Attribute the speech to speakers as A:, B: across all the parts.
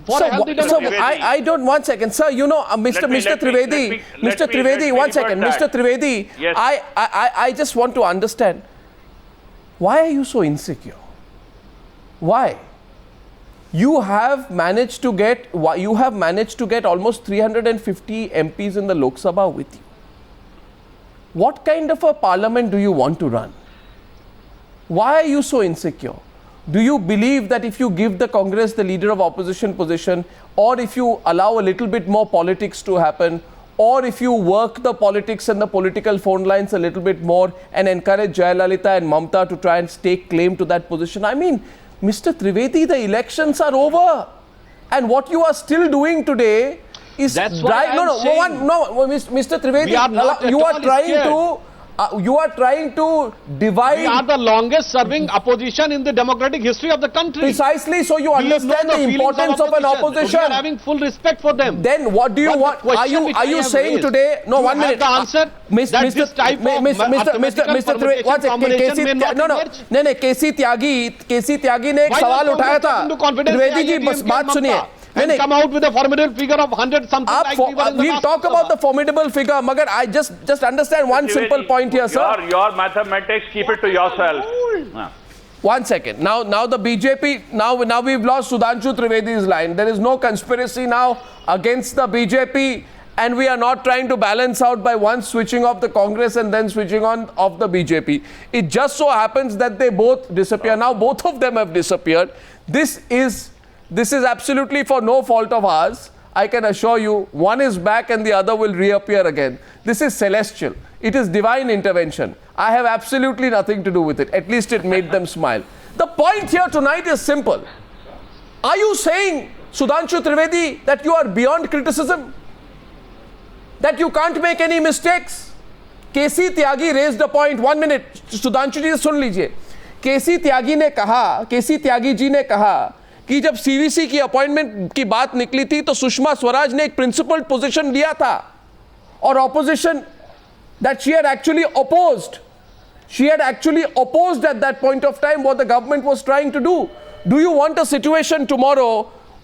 A: for a healthy democracy.
B: I don't, one second, sir, you know, Mr. Trivedi, one second, Mr. Trivedi,
C: yes.
B: I just want to understand, why are you so insecure? Why? You have managed to get almost 350 MPs in the Lok Sabha with you. What kind of a parliament do you want to run? Why are you so insecure? Do you believe that if you give the Congress the leader of opposition position, or if you allow a little bit more politics to happen, or if you work the politics and the political phone lines a little bit more and encourage Jayalalitha and Mamta to try and stake claim to that position? I mean, Mr. Trivedi, the elections are over. And what you are still doing today is
A: That's why
B: Mr. Trivedi, you are trying to divide.
A: We are the longest serving opposition in the democratic history of the country.
B: Precisely, so you understand the importance of an opposition.
A: We are having full respect for them.
B: Then what do you want? Are you saying today? No, 1 minute.
A: The answer that this type of
B: Mr. KC त्यागी ने एक सवाल उठाया था. त्रिवेदी जी बस बात सुनिए.
A: And come out with a formidable figure of 100 something like we were in the
B: we'll talk about the formidable figure, Magar, I just understand one simple point here, sir.
C: Your mathematics, keep it to yourself.
B: 1 second. Now the BJP, now we've lost Sudhanshu Trivedi's line. There is no conspiracy now against the BJP, and we are not trying to balance out by once switching off the Congress and then switching on of the BJP. It just so happens that they both disappear. Now both of them have disappeared. This is absolutely for no fault of ours. I can assure you, one is back and the other will reappear again. This is celestial. It is divine intervention. I have absolutely nothing to do with it. At least it made them smile. The point here tonight is simple. Are you saying, Sudhanshu Trivedi, that you are beyond criticism? That you can't make any mistakes? KC Tyagi raised a point. 1 minute. Sudhanshu ji, sun lijiye. KC Tyagi ji ne kaha कि जब CVC की appointment की बात निकली थी तो सुषमा स्वराज ने एक प्रिंसिपल्ड पोजीशन लिया था और opposition that she had actually opposed at that point of time what the government was trying to do you want a situation tomorrow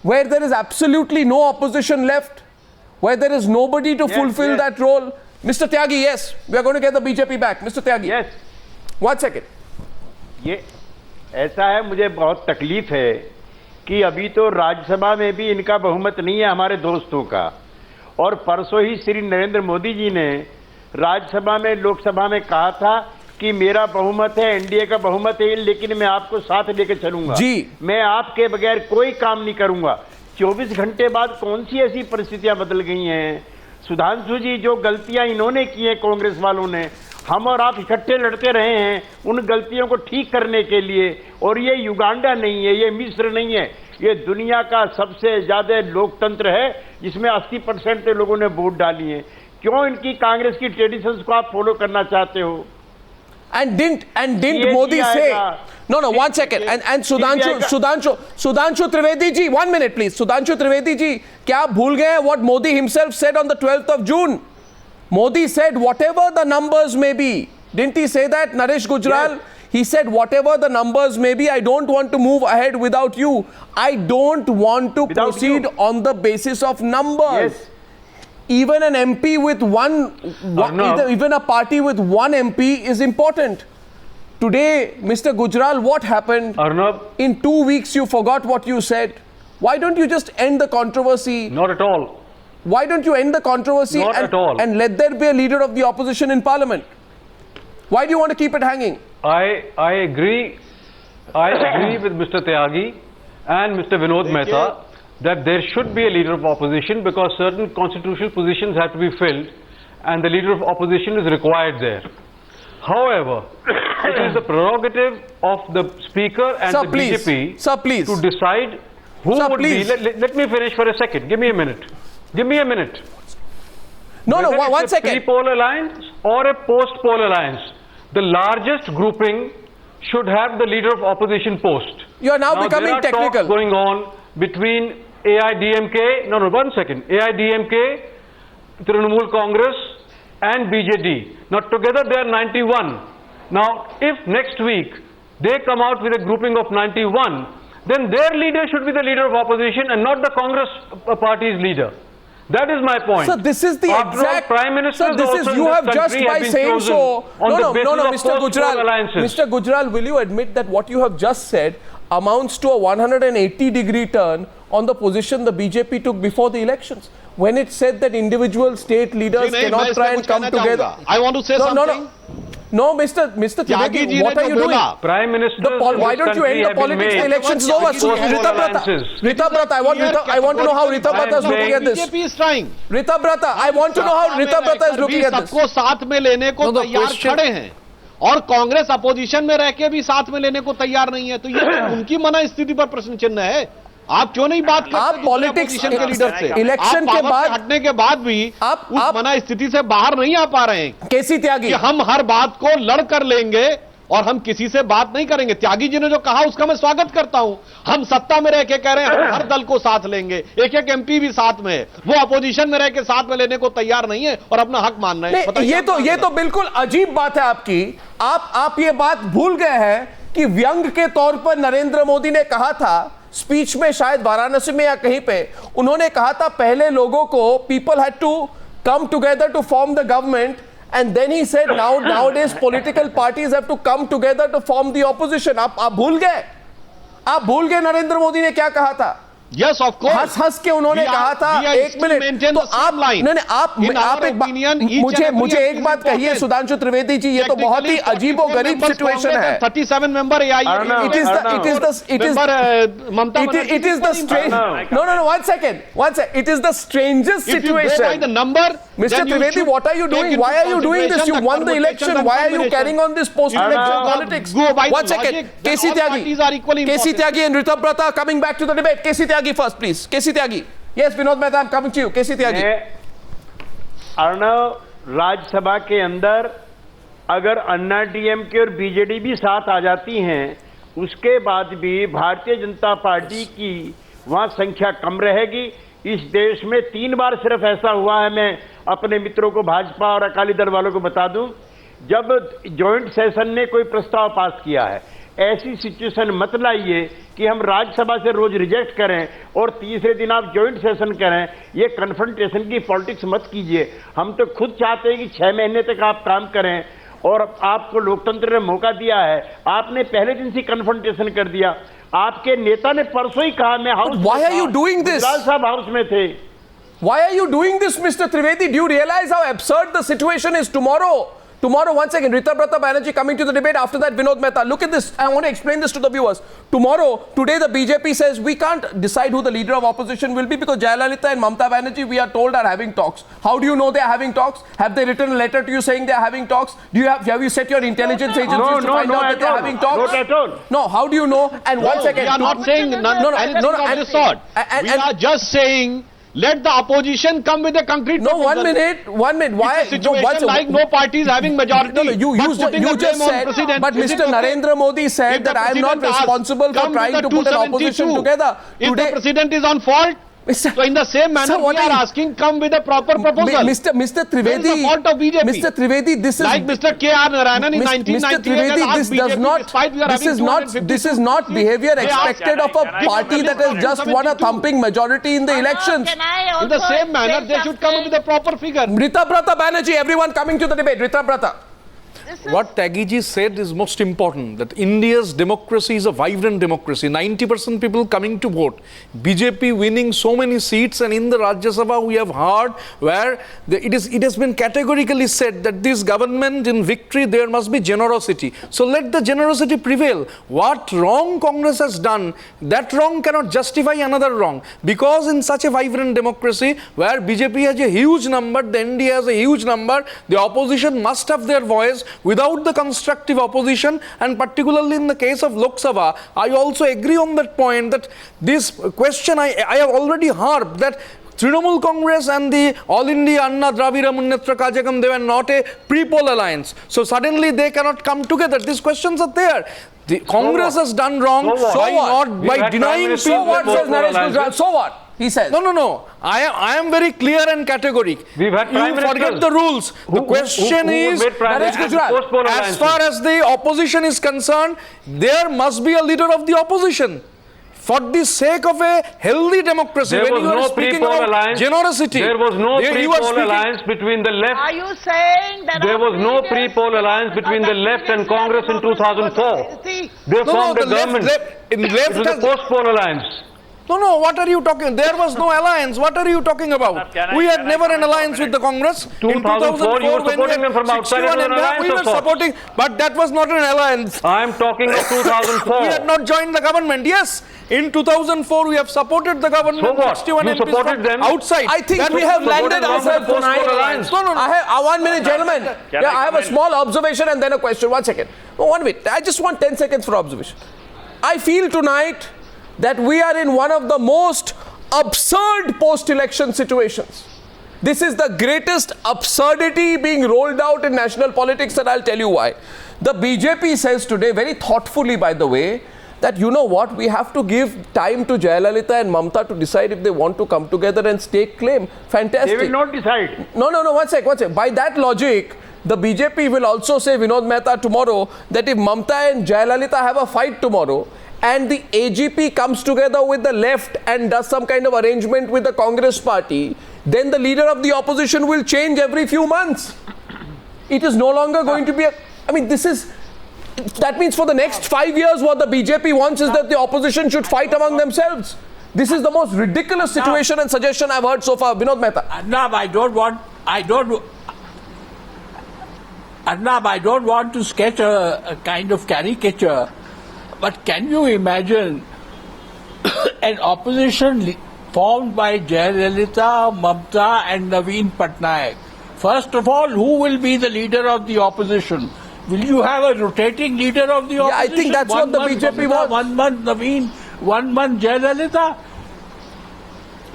B: where there is absolutely no opposition left where there is nobody to fulfil that role mister Tyagi yes we are going to get the BJP back mister Tyagi
D: yes
B: 1 second
D: ये ऐसा है मुझे बहुत तकलीफ है कि अभी तो राज्यसभा में भी इनका बहुमत नहीं है हमारे दोस्तों का और परसों ही श्री नरेंद्र मोदी जी ने राज्यसभा में लोकसभा में कहा था कि मेरा बहुमत है एनडीए का बहुमत है लेकिन मैं आपको साथ लेकर चलूंगा
B: जी
D: मैं आपके बगैर कोई काम नहीं करूंगा 24 घंटे बाद कौन सी ऐसी परिस्थितियां बदल गई हैं सुधांशु जी जो गलतियां इन्होंने की हैं कांग्रेस वालों ने हम और आप इकट्ठे लड़ते रहे हैं उन गलतियों को ठीक करने के लिए और ये युगांडा नहीं है ये मिस्र नहीं है ये दुनिया का सबसे ज्यादा लोकतंत्र है जिसमें 80% लोगों ने वोट डाली है क्यों इनकी कांग्रेस की ट्रेडिशंस को आप फॉलो करना चाहते हो
B: And didn't Modi say? No, 1 second. And Sudhanshu Trivedi ji, 1 minute please. Sudhanshu Trivedi ji, क्या आप भूल गए what Modi himself said on the 12th of June? Modi said whatever the numbers may be. Didn't he say that, Naresh Gujral?
D: Yes.
B: He said whatever the numbers may be, I don't want to move ahead without you. I don't want to proceed on the basis of numbers.
D: Yes.
B: Even an MP with even a party with one MP is important. Today, Mr. Gujral, what happened?
E: Arnab,
B: in 2 weeks, you forgot what you said. Why don't you just end the controversy?
E: Not at all.
B: Why don't you end the controversy and let there be a leader of the opposition in parliament? Why do you want to keep it hanging?
E: I agree with Mr. Tyagi and Mr. Vinod Mehta that there should be a leader of opposition because certain constitutional positions have to be filled and the leader of opposition is required there. However, it is the prerogative of the speaker and the BJP to decide who would be. Let me finish for a second. Give me a minute.
B: No, 1 second.
E: A pre-poll alliance or a post-poll alliance, the largest grouping should have the leader of opposition post.
B: You are now becoming
E: there are
B: technical.
E: Talks going on between AIDMK, no, 1 second, AIDMK, Trinamool Congress and BJD. Now together they are 91. Now if next week they come out with a grouping of 91, then their leader should be the leader of opposition and not the Congress party's leader. That is my point.
B: So this is the
E: After all,
B: exact.
E: Prime Minister.
B: So this is you have just by saying so. No, Mr. Gujral. Mr. Gujral, will you admit that what you have just said amounts to a 180-degree turn on the position the BJP took before the elections, when it said that individual state leaders cannot try and come together?
A: I want to say something.
B: No, Mr. Trivedi, what are you doing?
E: Prime Minister.
B: Why don't you end the politics? The elections is over. Rita Brata, I want to know how Rita Brata is looking at this.
A: BJP is trying.
B: Rita Brata, I want to know how Rita Brata is looking at this.
A: सबको साथ में लेने को तैयार खड़े हैं और Congress opposition में रह के भी साथ में लेने को तैयार नहीं है, तो ये उनकी मना स्थिति पर प्रश्न चिन्ह है। आप क्यों नहीं बात करते?
B: आप पॉलिटिक्स
A: के लीडर से
B: इलेक्शन के बाद
A: हटने के बाद भी आप उस मना स्थिति से बाहर नहीं आ पा रहे हैं।
B: केसी त्यागी,
A: कि हम हर बात को लड़ कर लेंगे और हम किसी से बात नहीं करेंगे। त्यागी जी ने जो कहा उसका मैं स्वागत करता हूं। हम सत्ता में रह के कह रहे हैं हम हर दल को साथ लेंगे, एक एक एमपी भी साथ में है, वो अपोजिशन में रह के साथ में लेने को तैयार नहीं है और अपना हक मान रहे हैं।
B: ये तो बिल्कुल अजीब बात है आपकी। आप ये बात भूल गए हैं कि व्यंग के तौर पर नरेंद्र मोदी ने कहा था स्पीच में, शायद वाराणसी में या कहीं पे, उन्होंने कहा था पहले लोगों को people had to come together to form the government, and then he said nowadays political parties have to come together to form the opposition. आप भूल गए नरेंद्र मोदी ने क्या कहा था?
A: Yes, of course.
B: हंस के उन्होंने कहा था, एक मिनट, तो आप मुझे एक बात कहिए सुधांशु त्रिवेदी जी, ये तो बहुत ही अजीब और गरीब सिचुएशन है।
A: 37 member AIA.
B: It is the strange. No, 1 second. It is the strangest situation.
A: If you go by the number,
B: Mr. Trivedi, what are you doing? Why are you doing this? You won the election. Why are you carrying on this post-election politics? 1 second. KC Tyagi and Rita Brata are coming back to the debate. KC Tyagi first, please. KC Tyagi. Yes, Vinod Mehta, I'm coming to you. KC Tyagi.
D: Arnav, Rajya Sabha के अंदर अगर अन्ना DMK और BJD भी साथ आ जाती हैं, उसके बाद भी भारतीय जनता पार्टी की वहां संख्या कम रहेगी। इस देश में 3 बार सिर्फ ऐसा हुआ है, मैं अपने मित्रों को भाजपा और अकाली दल वालों को बता दूं, जब जॉइंट सेशन ने कोई प्रस्ताव पास किया है। ऐसी सिचुएशन मत लाइए कि हम राज्यसभा से रोज रिजेक्ट करें और तीसरे दिन आप जॉइंट सेशन करें। ये कन्फ्रंटेशन की पॉलिटिक्स मत कीजिए। हम तो खुद चाहते हैं कि 6 महीने तक आप काम करें और आपको लोकतंत्र ने मौका दिया है। आपने पहले दिन से कन्फ्रंटेशन कर दिया। आपके नेता ने परसों ही कहा मैं house
B: Why are you doing this?
D: साहब हाउस में थे।
B: Why are you doing this, Mr. Trivedi? Do you realize how absurd the situation is? Tomorrow, 1 second, Rita Brata Banerjee coming to the debate. After that, Vinod Mehta. Look at this. I want to explain this to the viewers. Today the BJP says we can't decide who the leader of opposition will be because Jayalalitha and Mamata Banerjee, we are told, are having talks. How do you know they are having talks? Have they written a letter to you saying they are having talks? Have you set your intelligence agencies to find out that they are having talks?
D: Not at all.
B: No, how do you know? And 1 second.
A: We are not saying anything of this sort. We are just saying let the opposition come with a concrete
B: No,
A: proposal.
B: 1 minute. Why?
A: It's a situation like no party is having majority.
B: No, you just said, but Mr. Narendra Modi said that I am not responsible for trying to put an opposition together.
A: If the president is on fault, so in the same manner we are asking come with a proper proposal.
B: Mr. Trivedi,
A: That is the fault of BJP.
B: Mr. Trivedi, this is
A: like Mr. K.R. Narayanan in 1998
B: this is not behavior expected of a party that has just won a thumping majority in the elections.
A: In the same manner, they should come up with a proper figure.
B: Rita Brata Banerjee, everyone coming to the debate. Rita Brata.
F: What Tyagi said is most important, that India's democracy is a vibrant democracy. 90% people coming to vote. BJP winning so many seats, and in the Rajya Sabha we have heard where it has been categorically said that this government in victory there must be generosity. So let the generosity prevail. What wrong Congress has done, that wrong cannot justify another wrong. Because in such a vibrant democracy where BJP has a huge number, the NDA has a huge number, the opposition must have their voice. Without the constructive opposition, and particularly in the case of Lok Sabha, I also agree on that point that this question I have already harped that Trinamool Congress and the All India Anna Dravida Munnetra Kazhagam, they were not a pre-poll alliance. So suddenly they cannot come together. These questions are there. The Congress has done wrong by denying people.
B: So what, says Naresh Gujral? So what? He says.
F: No. I am very clear and categoric.
E: We've had
F: you forget the rules. The question is, as far as the opposition is concerned, there must be a leader of the opposition. For the sake of a healthy democracy,
E: There
F: when
E: was
F: you are
E: no
F: speaking
E: pre-poll
F: about
E: alliance.
F: generosity,
E: There was no
F: there you are
E: pre-poll
F: speaking-
E: alliance between the left.
G: Are you saying that
E: There
G: our
E: was no
G: previous-
E: pre-poll alliance between the left and Congress in 2004.
G: See,
E: They formed
F: the
E: a government.
F: left
E: It was a
F: has-
E: post-poll alliance.
F: No, what are you talking? There was no alliance. What are you talking about?
C: Can I-
F: We had
C: can I
F: never an
C: comment for a
F: alliance with
C: minute?
F: the Congress.
E: 2004, you were
F: when we
E: supporting them
F: had
E: from outside
F: 61
E: as an
F: MPs,
E: alliance
F: we
E: of
F: were
E: sorts.
F: supporting, but that was not an alliance.
E: I'm talking of 2004.
F: We had not joined the government. Yes, in 2004 we have supported the government.
E: So what?
F: 61
E: You
F: MPs
E: supported
F: from
E: them?
F: outside.
B: I think
F: That
B: we
F: was
B: have
F: supported
B: landed
E: along with
B: ourselves
E: the
B: tonight.
E: post-poll alliance.
F: No.
B: I have 1 minute, gentlemen.
C: Can
B: Yeah,
C: I
B: I have a
C: come in?
B: small observation and then a question. 1 second. No, 1 minute. I just want 10 seconds for observation. I feel tonight that we are in one of the most absurd post-election situations. This is the greatest absurdity being rolled out in national politics, and I'll tell you why. The BJP says today, very thoughtfully by the way, that you know what, we have to give time to Jayalalitha and Mamta to decide if they want to come together and stake claim. Fantastic.
D: They will not decide.
B: No, 1 sec. By that logic, the BJP will also say, Vinod Mehta, tomorrow, that if Mamta and Jayalalitha have a fight tomorrow, and the AGP comes together with the left and does some kind of arrangement with the Congress party, then the leader of the opposition will change every few months. It is no longer going to be that means for the next 5 years what the BJP wants is that the opposition should fight among themselves. This is the most ridiculous situation and suggestion I've heard so far. Vinod Mehta.
H: Arnab, I don't want to sketch a kind of caricature, but can you imagine an opposition formed by Jayalalitha, Mamta and Naveen Patnaik? First of all, who will be the leader of the opposition? Will you have a rotating leader of the opposition?
B: I think that's what the BJP wants.
H: 1 month Naveen, 1 month Jayalalitha.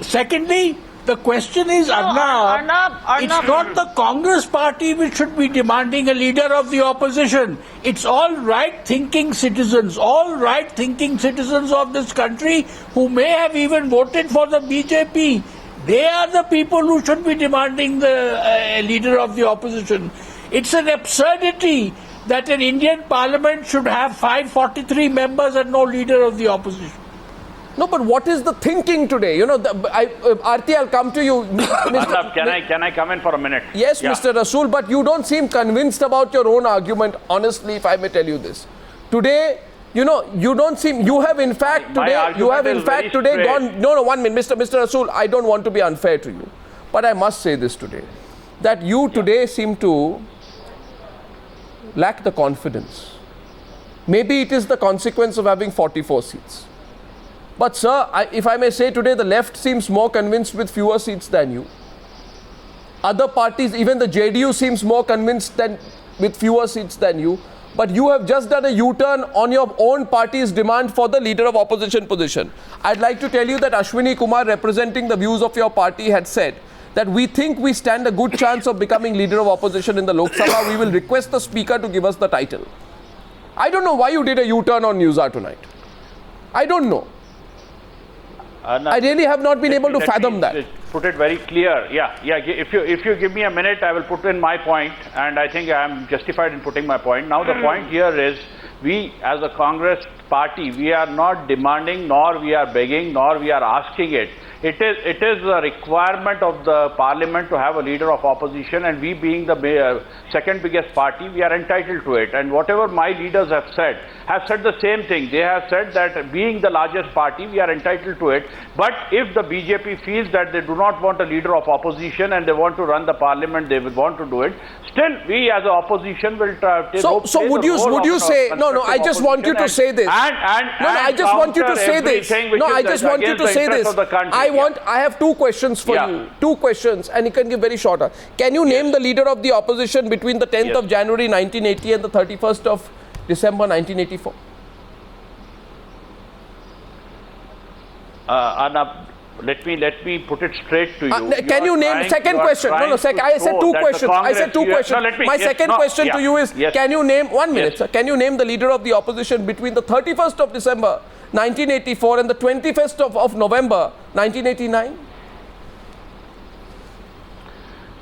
H: Secondly, the question is, Arnab, it's not the Congress party which should be demanding a leader of the opposition. It's all right-thinking citizens of this country who may have even voted for the BJP. They are the people who should be demanding the leader of the opposition. It's an absurdity that an Indian parliament should have 543 members and no leader of the opposition.
B: No, but what is the thinking today? You know, Aarti, I'll come to you.
C: Arnab, can I come in for a minute?
B: Yes,
C: Yeah.
B: Mr. Rasool, but you don't seem convinced about your own argument, honestly, if I may tell you this. Today, you know, you don't seem, you have in fact
C: My
B: today, you have
C: argument
B: in
C: is
B: fact
C: very
B: today
C: straight.
B: gone, no, 1 minute, Mr. Rasool, I don't want to be unfair to you, but I must say this today, that you today seem to lack the confidence. Maybe it is the consequence of having 44 seats. But sir, if I may say today, the left seems more convinced with fewer seats than you. Other parties, even the JDU seems more convinced with fewer seats than you. But you have just done a U-turn on your own party's demand for the leader of opposition position. I'd like to tell you that Ashwini Kumar, representing the views of your party, had said that we think we stand a good chance of becoming leader of opposition in the Lok Sabha. We will request the speaker to give us the title. I don't know why you did a U-turn on Newshour tonight. I don't know.
C: Arnab,
B: I really have not been able to
C: let me
B: fathom that.
C: Put it very clear. Yeah. If you give me a minute, I will put in my point, and I think I am justified in putting my point. Now the point here is, we as a Congress party, we are not demanding, nor we are begging, nor we are asking it. It is a requirement of the parliament to have a leader of opposition, and we being the second biggest party, we are entitled to it. And whatever my leaders have said the same thing. They have said that being the largest party, we are entitled to it. But if the BJP feels that they do not want a leader of opposition and they want to run the parliament, they will want to do it. Still, we as an opposition will take
B: So would you say, no, I just want you to say this. I just want you to say this. I have two questions for you. Two questions, and you can give very shorter. Can you name the leader of the opposition between the 10th of January 1980 and the 31st of December 1984?
C: Arnab, let me put it straight to you.
B: Can you name, second question, I said two questions. My second question to you is, can you name, 1 minute, sir, can you name the leader of the opposition between the 31st of December 1984 and the 21st of November 1989?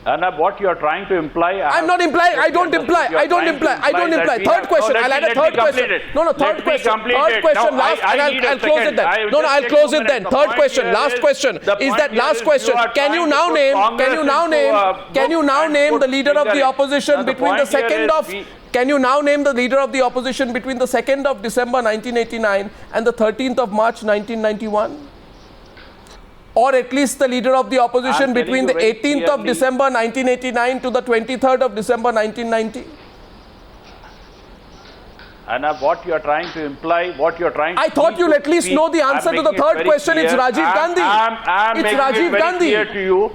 C: Arnab, what you are trying to imply...
B: I'm not implying. I don't imply. I don't imply. I don't imply. Third question. I'll add a third question. No, third question. Third question. Last, and I'll close it then. No, I'll close it then. Third question. Last question. Is that last question? Can you now name? Can you now name the leader of the opposition between the 2nd of? Can you now name the leader of the opposition between the 2nd of December 1989 and the 13th of March 1991? Or at least the leader of the opposition between the 18th of December 1989 to the 23rd of December 1990?
C: Anna, what you are trying to imply, what you are trying to...
B: I thought you'll at least know the answer to the third question. It's Rajiv Gandhi. It's Rajiv Gandhi.
C: Clear to you.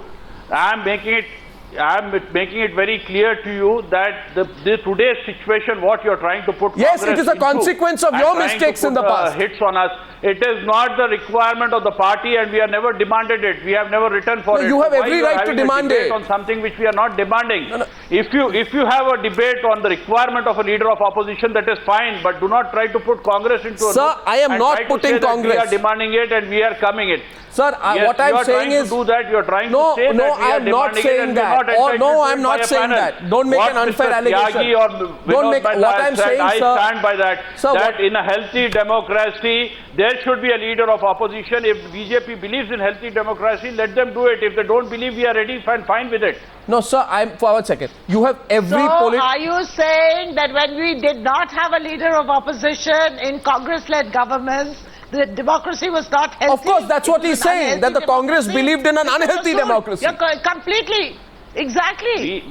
C: I'm making it very clear to you that today's situation, what you are trying to put...
B: Yes, it is a consequence of your mistakes in the past.
C: Hits on us. It is not the requirement of the party, and we have never demanded it. We have never written for it.
B: You have every right to demand it.
C: On something which we are not demanding. No. If you have a debate on the requirement of a leader of opposition, that is fine, but do not try to put Congress into a...
B: Sir, I am not putting Congress.
C: We are demanding it and we are coming it.
B: Sir,
C: yes,
B: what I'm saying is...
C: You are trying to do that. You are trying to say that.
B: No, I am not saying that. No, I'm not saying that. Don't make an unfair allegation. Don't make... What I'm saying, sir...
C: I stand by that.
B: Sir,
C: that in a healthy democracy, there should be a leader of opposition. If BJP believes in healthy democracy, let them do it. If they don't believe, we are ready and fine with it.
B: No, sir, for 1 second. You have every...
G: So, are you saying that when we did not have a leader of opposition in Congress-led governments, the democracy was not healthy?
B: Of course, that's what he's saying, that the Congress believed in an unhealthy democracy.
G: You're completely, exactly.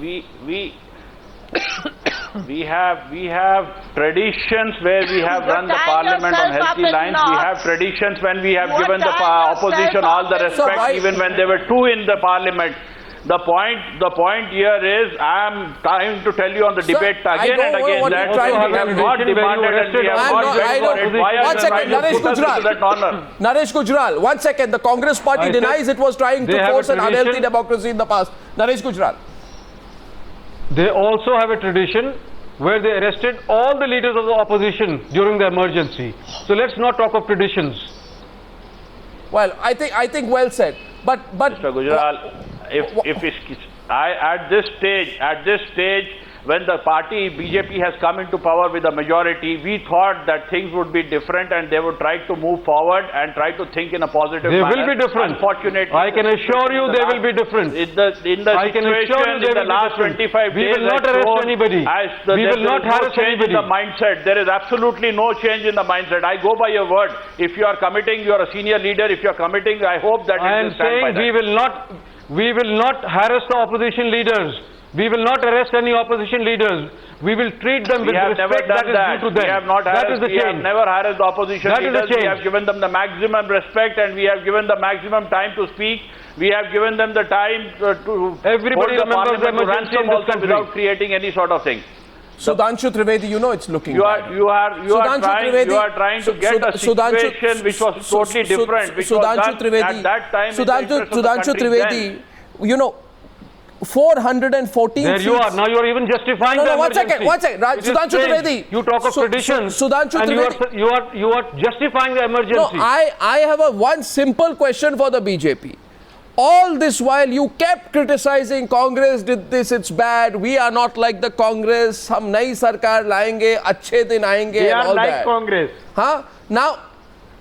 C: We have traditions where we have run the parliament on healthy lines. We have traditions when we have given the opposition all the respect, even when there were two in the parliament. The point here is, I am trying to tell you on the debate again and again that we have not demanded and we have not begged for it. Why are you trying to put us to that honor?
B: Naresh Gujral, 1 second. The Congress party denies it was trying to force an unhealthy democracy in the past. Naresh Gujral.
E: They also have a tradition where they arrested all the leaders of the opposition during the emergency. So let's not talk of traditions.
B: Well, I think well said. But
C: Mr. Gujral, at this stage, when the party BJP has come into power with a majority, we thought that things would be different and they would try to move forward and try to think in a positive manner.
E: They will be different.
C: Unfortunately,
E: I can assure you they will be different.
C: In the situation in the last 25 days,
E: we will not arrest anybody. We will not harass anybody.
C: The mindset. There is absolutely no change in the mindset. I go by your word. If you are committing, you are a senior leader. If you are committing, I hope that
E: I am saying we will not harass the opposition leaders. We will not arrest any opposition leaders. We will treat them with respect that is due to them.
C: We have not harassed,
E: we have
C: never harassed the opposition leaders. We have given them the maximum respect and we have given the maximum time to speak. We have given them the time to
E: everybody
C: hold the
E: remembers the
C: parliament to
E: emergency
C: ransom
E: in this
C: also
E: country
C: without creating any sort of thing.
B: Sudhanshu Trivedi, you know it's looking bad.
C: You are trying to get a situation which was totally different. Which was done at that time.
B: Sudhanshu Trivedi, you know, 414
E: there you are. Now you are even justifying the emergency.
B: One second. Sudhanshu Trivedi.
E: You talk of traditions.
B: Sudhanshu Trivedi.
E: You are justifying the emergency.
B: No, I have one simple question for the BJP. All this while you kept criticizing Congress did this, it's bad, we are not like the Congress, hum nayi sarkar layenge, अच्छे दिन आएंगे
D: They
B: and
D: are
B: all
D: like
B: that.
D: Congress.
B: Huh?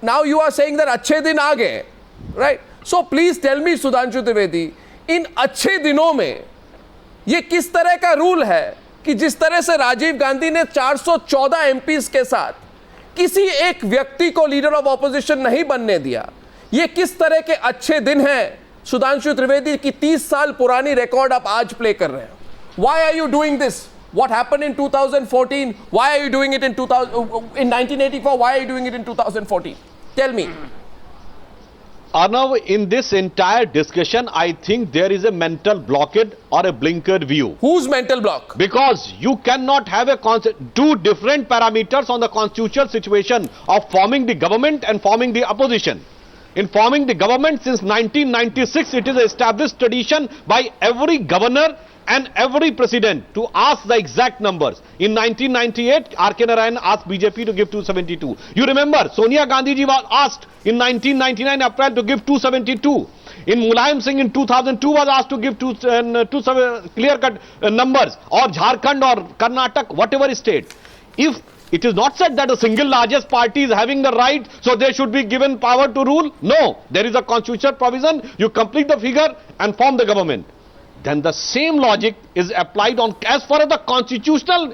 B: Now you are saying that अच्छे दिन आ गए, right? So please tell me, Sudhanshu Trivedi, इन अच्छे दिनों में ये किस तरह का रूल है कि जिस तरह से राजीव गांधी ने 414 एमपीज के साथ किसी एक व्यक्ति को लीडर ऑफ ऑपोजिशन नहीं बनने दिया, ये किस तरह के अच्छे दिन हैं सुधांशु त्रिवेदी की 30 साल पुरानी रिकॉर्ड आप आज प्ले कर रहे हैं? Why are you doing this? What happened in 2014? Why are you doing it in 1984? Why are you doing it in 2014? Tell me.
A: Arnav, in this entire discussion, I think there is a mental blockade or a blinkered view.
B: Whose mental block?
A: Because you cannot have two different parameters on the constitutional situation of forming the government and forming the opposition. In forming the government since 1996, it is an established tradition by every governor and every president to ask the exact numbers. In 1998, R.K. Narayan asked BJP to give 272. You remember, Sonia Gandhi ji was asked in 1999 April to give 272. In Mulayam Singh in 2002 was asked to give two clear-cut numbers, or Jharkhand or Karnataka, whatever state. If it is not said that a single largest party is having the right, so they should be given power to rule. No, there is a constitutional provision. You complete the figure and form the government. Then the same logic is applied on as far as the constitutional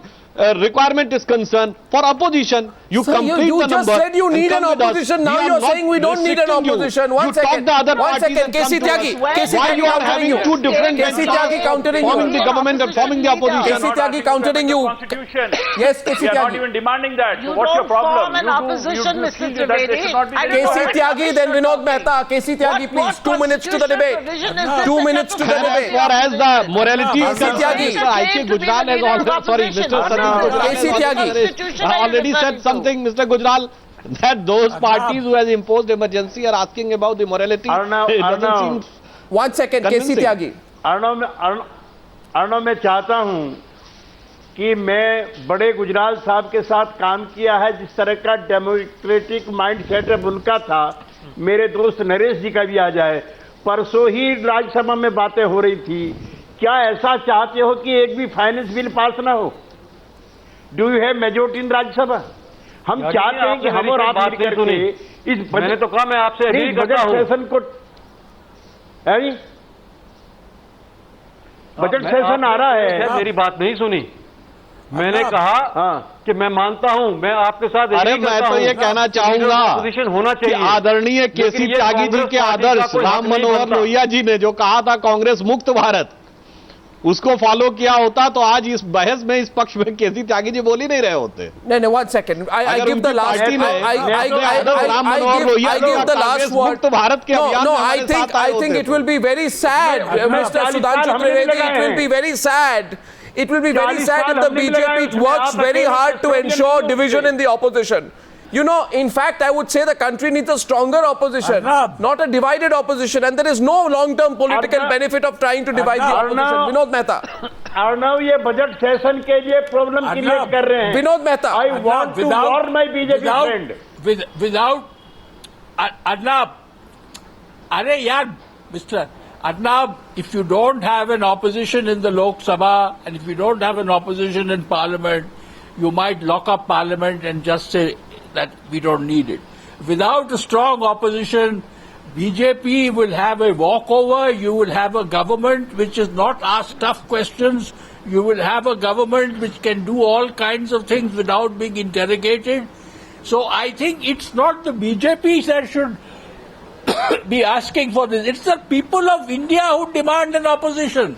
A: requirement is concerned for opposition. You
B: Sir,
A: complete
B: you
A: the
B: just
A: number.
B: said you need an opposition. Now you're saying we don't need an opposition. One second. One second. KC Tyagi.
A: Why you are having two different
B: KC Tyagi countering you.
A: forming the government and forming the opposition?
B: KC Tyagi countering you.
C: Constitution.
B: Yes, KC
C: We are not
B: Tyagi.
C: even demanding that.
G: You
C: So what's your
G: don't
C: problem?
G: form an opposition, Mr.
C: feel that there should not be
G: Trivedi.
C: any
B: KC Tyagi, then Vinod Mehta. KC Tyagi, please. 2 minutes to the debate. 2 minutes to the
A: As
B: debate.
A: far as the morality is
B: KC Tyagi.
A: concerned, Mr. I.K. Gujral has already, sorry, Mr. Sandeep Gujral
B: KC Tyagi.
A: has already said something, Mr. Gujral, that those parties who has imposed emergency are asking about the morality. It doesn't seem
B: 1 second. KC
A: Convincing.
B: Tyagi.
D: Arnav मैं चाहता हूं कि मैं बड़े गुजराल साहब के साथ काम किया है, जिस तरह का डेमोक्रेटिक माइंड सेटअप उनका था, मेरे दोस्त नरेश जी का भी आ जाए। परसों ही राज्यसभा में बातें हो रही थी, क्या ऐसा चाहते हो कि एक भी फाइनेंस बिल पास ना हो? Do you have majority in Rajya Sabha? हम चाहते हैं कि हम और आप मिल करके इस
E: मैंने तो कहा मैं आपसे एग्री करता हूं।
D: सेशन को बजट सेशन आ रहा है।
E: मेरी बात नहीं सुनी। मैंने कहा कि मैं मानता हूं, मैं आपके साथ
A: अरे
E: एग्री
A: मैं
E: करता
A: तो
E: हूं।
A: ये कहना चाहूंगा
E: पोजीशन होना
A: कि
E: चाहिए।
A: आदरणीय केसी
E: लेकिन ये
A: त्यागी जी
E: कांग्रेस
A: के
E: पार्टी का
A: आदर्श
E: कोई
A: राम
E: हक नहीं
A: मनोहर
E: बनता।
A: लोहिया जी ने जो कहा था कांग्रेस मुक्त भारत, उसको फॉलो किया होता तो आज इस बहस में इस पक्ष में केसी त्यागी जी बोल ही नहीं रहे होते।
B: No, 1 second. I
A: अगर
B: give the
A: उनकी
B: last.
A: पार्टी ने Ram
B: I
A: Manohar Lohia
B: give
A: ji
B: the
A: और
B: last
A: कांग्रेस
B: word.
A: मुक्त भारत के अभियान
B: No,
A: में
B: I
A: हमारे
B: think
A: साथ आए
B: I think
A: होते
B: it will be very sad, Mr. Sudhanshu Trivedi. It will be very sad. It will be very sad if the BJP works very hard to ensure division in the opposition. You know, in fact, I would say the country needs a stronger opposition, not a divided opposition, and there is no long-term political benefit of trying to divide the opposition. Vinod Mehta.
D: Arnav ये budget session के लिए problem create कर रहे हैं।
B: Vinod Mehta.
D: I want to warn my BJP friend.
H: Without Arnab, अरे यार, Mr. Arnab, if you don't have an opposition in the Lok Sabha and if you don't have an opposition in Parliament, you might lock up Parliament and just say that we don't need it. Without a strong opposition, BJP will have a walkover. You will have a government which is not asked tough questions. You will have a government which can do all kinds of things without being interrogated. So I think it's not the BJP that should be asking for this. It's the people of India who demand an opposition.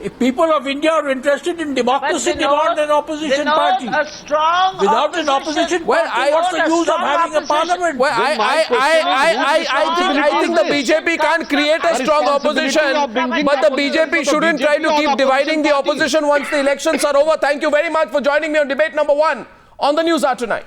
H: If people of India are interested in democracy, demand an opposition party.
G: A strong
H: Without an opposition
B: Well,
H: party, what's the use of having a parliament?
B: Well, I think the BJP can't create a strong opposition, but the BJP shouldn't try to keep dividing the opposition once the elections are over. Thank you very much for joining me on debate number 1 on the News Hour tonight.